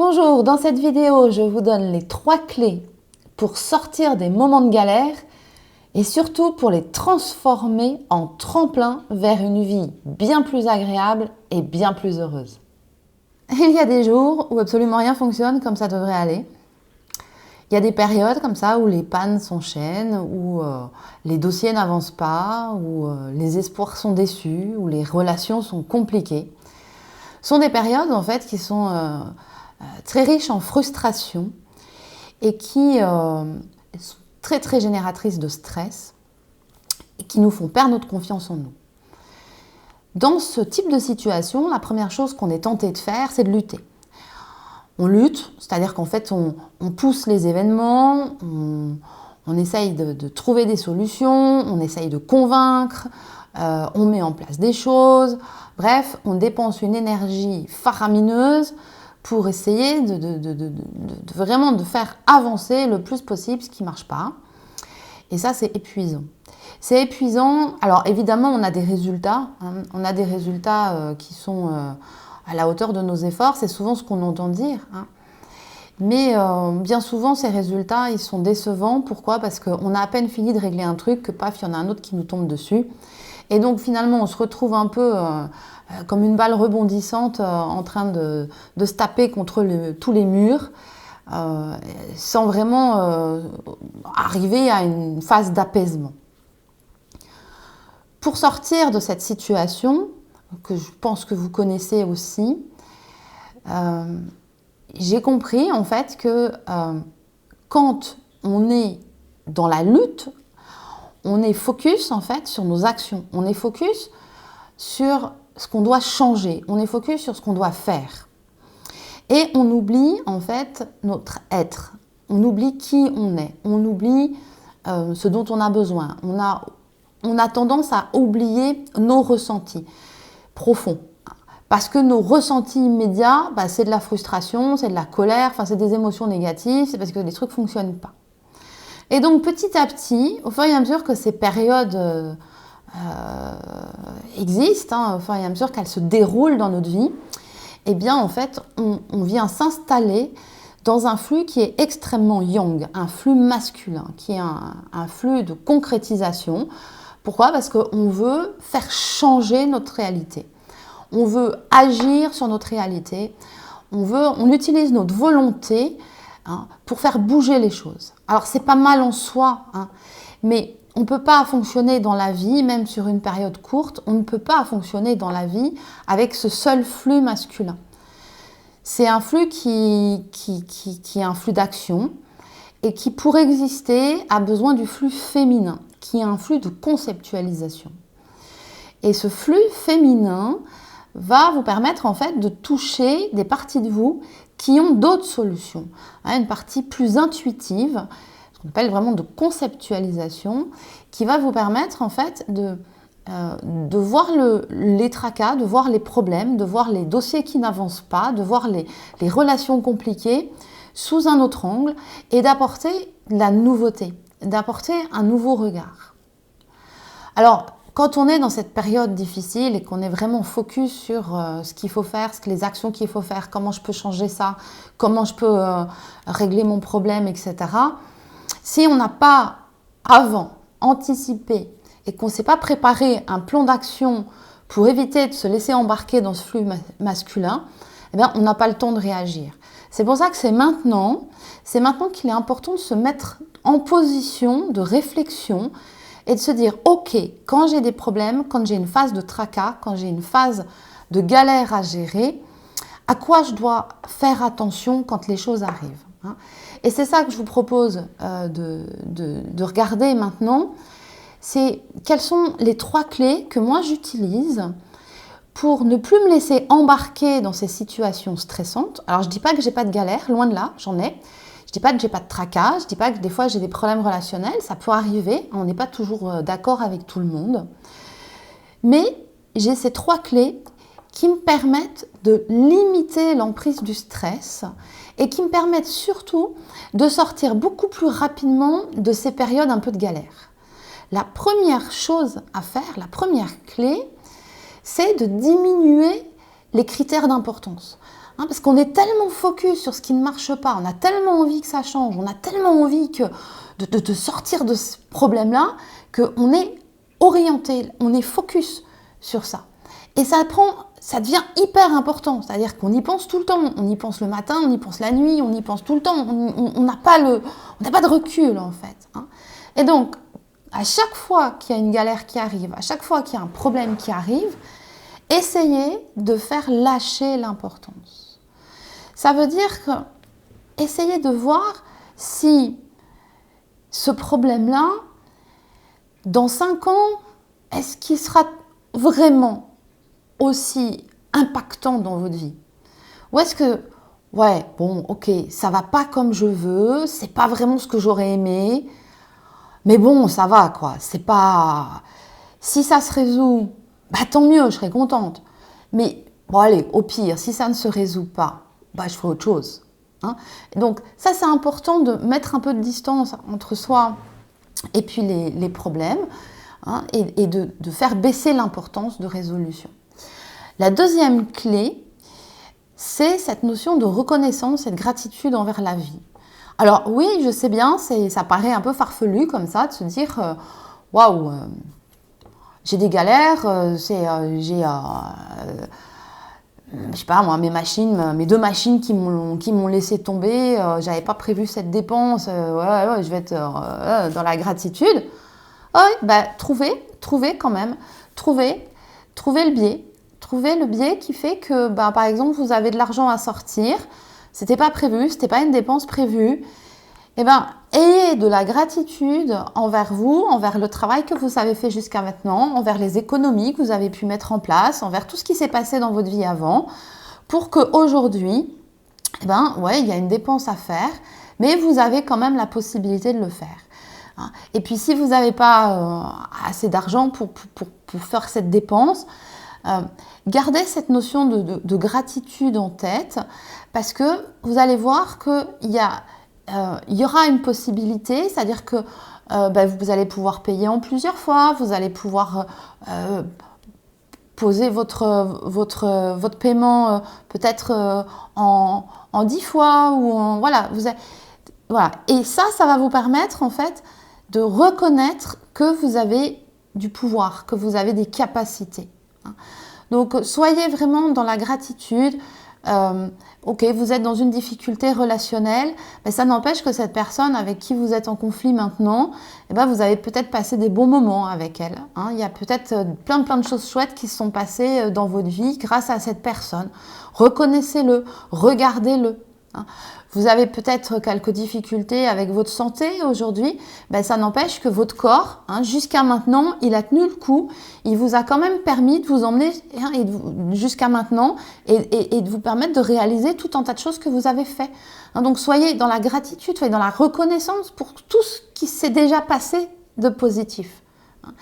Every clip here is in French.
Bonjour, dans cette vidéo, je vous donne les 3 clés pour sortir des moments de galère et surtout pour les transformer en tremplin vers une vie bien plus agréable et bien plus heureuse. Il y a des jours où absolument rien fonctionne comme ça devrait aller. Il y a des périodes comme ça où les pannes s'enchaînent, où les dossiers n'avancent pas, où les espoirs sont déçus, où les relations sont compliquées. Ce sont des périodes en fait qui sont très riches en frustration et qui sont très génératrices de stress et qui nous font perdre notre confiance en nous. Dans ce type de situation, la première chose qu'on est tenté de faire, c'est de lutter. On lutte, c'est-à-dire qu'en fait, on pousse les événements, on essaye de trouver des solutions, on essaye de convaincre, on met en place des choses. Bref, on dépense une énergie faramineuse pour essayer vraiment de faire avancer le plus possible ce qui ne marche pas. Et ça, c'est épuisant. C'est épuisant. Alors, évidemment, on a des résultats. On a des résultats qui sont à la hauteur de nos efforts. C'est souvent ce qu'on entend dire. Mais bien souvent, ces résultats, ils sont décevants. Pourquoi? Parce qu'on a à peine fini de régler un truc que paf, il y en a un autre qui nous tombe dessus. Et donc, finalement, on se retrouve un peu comme une balle rebondissante en train de se taper contre tous les murs sans vraiment arriver à une phase d'apaisement. Pour sortir de cette situation, que je pense que vous connaissez aussi, j'ai compris en fait que quand on est dans la lutte, on est focus en fait sur nos actions, on est focus sur ce qu'on doit changer, on est focus sur ce qu'on doit faire. Et on oublie en fait notre être, on oublie qui on est, on oublie ce dont on a besoin, on a tendance à oublier nos ressentis profonds. Parce que nos ressentis immédiats, c'est de la frustration, c'est de la colère, c'est des émotions négatives, c'est parce que les trucs ne fonctionnent pas. Et donc petit à petit, au fur et à mesure que ces périodes existent, au fur et à mesure qu'elles se déroulent dans notre vie, eh bien en fait on vient s'installer dans un flux qui est extrêmement yang, un flux masculin, qui est un flux de concrétisation. Pourquoi? Parce qu'on veut faire changer notre réalité. On veut agir sur notre réalité. On utilise notre volonté pour faire bouger les choses. Alors c'est pas mal en soi, mais on ne peut pas fonctionner dans la vie, même sur une période courte, on ne peut pas fonctionner dans la vie avec ce seul flux masculin. C'est un flux qui est un flux d'action et qui, pour exister, a besoin du flux féminin, qui est un flux de conceptualisation. Et ce flux féminin va vous permettre en fait de toucher des parties de vous qui ont d'autres solutions, une partie plus intuitive, ce qu'on appelle vraiment de conceptualisation, qui va vous permettre en fait de voir les tracas, de voir les problèmes, de voir les dossiers qui n'avancent pas, de voir les relations compliquées sous un autre angle et d'apporter de la nouveauté, d'apporter un nouveau regard. Alors, quand on est dans cette période difficile et qu'on est vraiment focus sur ce qu'il faut faire, les actions qu'il faut faire, comment je peux changer ça, comment je peux régler mon problème, etc. Si on n'a pas avant anticipé et qu'on ne s'est pas préparé un plan d'action pour éviter de se laisser embarquer dans ce flux masculin, eh bien, on n'a pas le temps de réagir. C'est pour ça que c'est maintenant qu'il est important de se mettre en position de réflexion et de se dire, ok, quand j'ai des problèmes, quand j'ai une phase de tracas, quand j'ai une phase de galère à gérer, à quoi je dois faire attention quand les choses arrivent. Et c'est ça que je vous propose de regarder maintenant, c'est quelles sont les 3 clés que moi j'utilise pour ne plus me laisser embarquer dans ces situations stressantes. Alors je ne dis pas que j'ai pas de galère, loin de là, j'en ai. Je ne dis pas que j'ai pas de tracas, je ne dis pas que des fois j'ai des problèmes relationnels, ça peut arriver, on n'est pas toujours d'accord avec tout le monde. Mais j'ai ces 3 clés qui me permettent de limiter l'emprise du stress et qui me permettent surtout de sortir beaucoup plus rapidement de ces périodes un peu de galère. La première chose à faire, la première clé, c'est de diminuer les critères d'importance. hein, parce qu'on est tellement focus sur ce qui ne marche pas, on a tellement envie que ça change, on a tellement envie de sortir de ce problème-là, qu'on est orienté, on est focus sur ça. Et ça devient hyper important, c'est-à-dire qu'on y pense tout le temps, on y pense le matin, on y pense la nuit, on y pense tout le temps, on n'a pas de recul en fait. Hein. Et donc, à chaque fois qu'il y a une galère qui arrive, à chaque fois qu'il y a un problème qui arrive, essayez de faire lâcher l'importance. Ça veut dire que essayez de voir si ce problème-là, dans 5 ans, est-ce qu'il sera vraiment aussi impactant dans votre vie? Ou est-ce que, ouais, bon, ok, ça va pas comme je veux, c'est pas vraiment ce que j'aurais aimé, mais bon, ça va, quoi, c'est pas... Si ça se résout, bah tant mieux, je serai contente. Mais, bon allez, au pire, si ça ne se résout pas, bah je ferai autre chose. Hein. Donc, ça, c'est important de mettre un peu de distance entre soi et puis les problèmes, hein, et de faire baisser l'importance de résolution. La deuxième clé, c'est cette notion de reconnaissance et de gratitude envers la vie. Alors oui, je sais bien, ça paraît un peu farfelu comme ça, de se dire waouh, j'ai des galères, je sais pas moi, mes 2 machines qui m'ont laissé tomber, j'avais pas prévu cette dépense, ouais, je vais être dans la gratitude. Ouais, bah trouvez quand même, trouvez le biais. Trouvez le biais qui fait que, bah, par exemple, vous avez de l'argent à sortir, c'était pas prévu, c'était pas une dépense prévue. Eh ben, ayez de la gratitude envers vous, envers le travail que vous avez fait jusqu'à maintenant, envers les économies que vous avez pu mettre en place, envers tout ce qui s'est passé dans votre vie avant, pour qu'aujourd'hui, eh ben, ouais, il y a une dépense à faire, mais vous avez quand même la possibilité de le faire. Et puis, si vous n'avez pas assez d'argent pour faire cette dépense, gardez cette notion de gratitude en tête, parce que vous allez voir qu'il y aura une possibilité, c'est-à-dire que vous allez pouvoir payer en plusieurs fois, vous allez pouvoir poser votre paiement peut-être en 10 fois, ou voilà, voilà. Et ça va vous permettre en fait de reconnaître que vous avez du pouvoir, que vous avez des capacités. Donc, soyez vraiment dans la gratitude. Ok, vous êtes dans une difficulté relationnelle, mais ça n'empêche que cette personne avec qui vous êtes en conflit maintenant, eh ben, vous avez peut-être passé des bons moments avec elle. Hein. Il y a peut-être plein de choses chouettes qui se sont passées dans votre vie grâce à cette personne. Reconnaissez-le, regardez-le. Hein. Vous avez peut-être quelques difficultés avec votre santé aujourd'hui, ben ça n'empêche que votre corps, hein, jusqu'à maintenant, il a tenu le coup, il vous a quand même permis de vous emmener jusqu'à maintenant et de vous permettre de réaliser tout un tas de choses que vous avez fait. Hein, donc soyez dans la gratitude, soyez dans la reconnaissance pour tout ce qui s'est déjà passé de positif. Hein.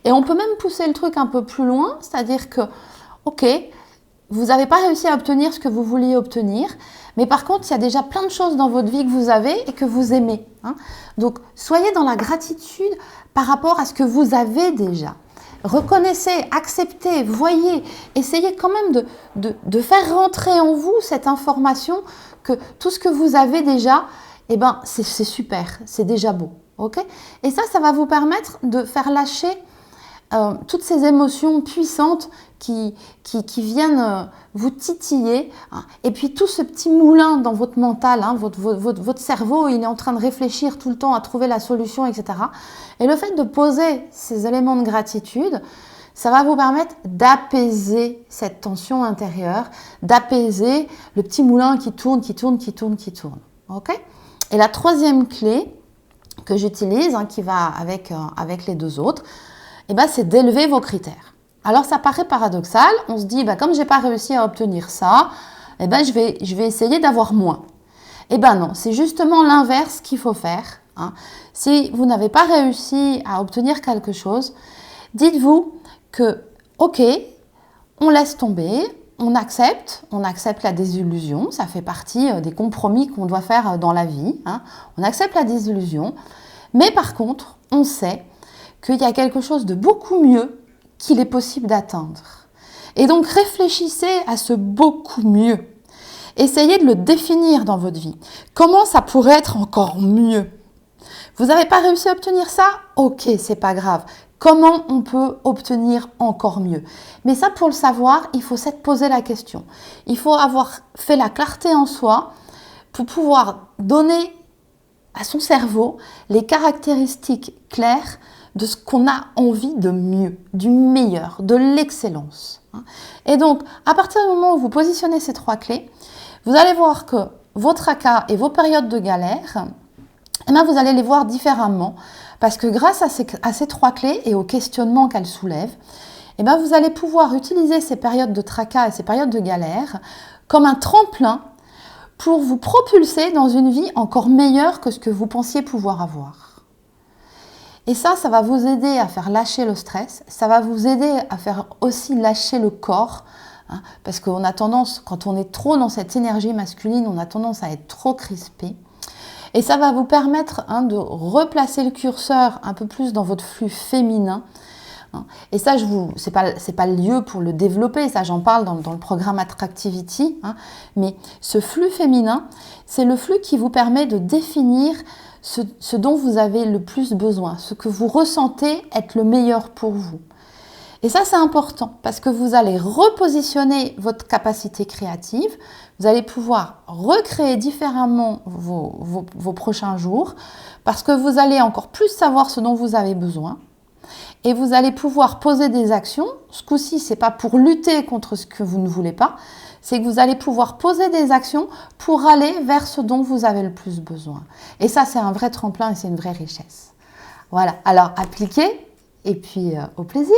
Et on peut même pousser le truc un peu plus loin, c'est-à-dire que, ok, vous n'avez pas réussi à obtenir ce que vous vouliez obtenir, mais par contre, il y a déjà plein de choses dans votre vie que vous avez et que vous aimez. Hein. Donc, soyez dans la gratitude par rapport à ce que vous avez déjà. Reconnaissez, acceptez, voyez, essayez quand même de faire rentrer en vous cette information que tout ce que vous avez déjà, eh ben, c'est super, c'est déjà beau. Okay. Et ça va vous permettre de faire lâcher toutes ces émotions puissantes qui viennent vous titiller, hein. Et puis tout ce petit moulin dans votre mental, hein, votre cerveau, il est en train de réfléchir tout le temps à trouver la solution, etc. Et le fait de poser ces éléments de gratitude, ça va vous permettre d'apaiser cette tension intérieure, d'apaiser le petit moulin qui tourne. Okay. Et la troisième clé que j'utilise, hein, qui va avec les 2 autres, eh ben, c'est d'élever vos critères. Alors ça paraît paradoxal, on se dit comme j'ai pas réussi à obtenir ça, eh ben, je vais essayer d'avoir moins. Eh ben non, c'est justement l'inverse qu'il faut faire. Hein. Si vous n'avez pas réussi à obtenir quelque chose, dites-vous que ok, on laisse tomber, on accepte la désillusion, ça fait partie des compromis qu'on doit faire dans la vie. Hein. On accepte la désillusion, mais par contre, on sait qu'il y a quelque chose de beaucoup mieux qu'il est possible d'atteindre. Et donc, réfléchissez à ce beaucoup mieux. essayez de le définir dans votre vie. Comment ça pourrait être encore mieux? Vous n'avez pas réussi à obtenir ça? Ok, c'est pas grave. Comment on peut obtenir encore mieux? Mais ça, pour le savoir, il faut s'être posé la question. Il faut avoir fait la clarté en soi pour pouvoir donner à son cerveau les caractéristiques claires de ce qu'on a envie de mieux, du meilleur, de l'excellence. Et donc, à partir du moment où vous positionnez ces 3 clés, vous allez voir que vos tracas et vos périodes de galère, eh bien, vous allez les voir différemment parce que grâce à ces 3 clés et aux questionnements qu'elles soulèvent, eh bien, vous allez pouvoir utiliser ces périodes de tracas et ces périodes de galère comme un tremplin pour vous propulser dans une vie encore meilleure que ce que vous pensiez pouvoir avoir. Et ça va vous aider à faire lâcher le stress, ça va vous aider à faire aussi lâcher le corps, hein, parce qu'on a tendance, quand on est trop dans cette énergie masculine, on a tendance à être trop crispé. Et ça va vous permettre de replacer le curseur un peu plus dans votre flux féminin. Et ça, c'est pas le lieu pour le développer, ça j'en parle dans le programme Attractivity. Mais ce flux féminin, c'est le flux qui vous permet de définir ce dont vous avez le plus besoin, ce que vous ressentez être le meilleur pour vous. Et ça, c'est important parce que vous allez repositionner votre capacité créative, vous allez pouvoir recréer différemment vos prochains jours parce que vous allez encore plus savoir ce dont vous avez besoin et vous allez pouvoir poser des actions. Ce coup-ci, ce n'est pas pour lutter contre ce que vous ne voulez pas, c'est que vous allez pouvoir poser des actions pour aller vers ce dont vous avez le plus besoin. Et ça, c'est un vrai tremplin et c'est une vraie richesse. Voilà, alors appliquez et puis au plaisir.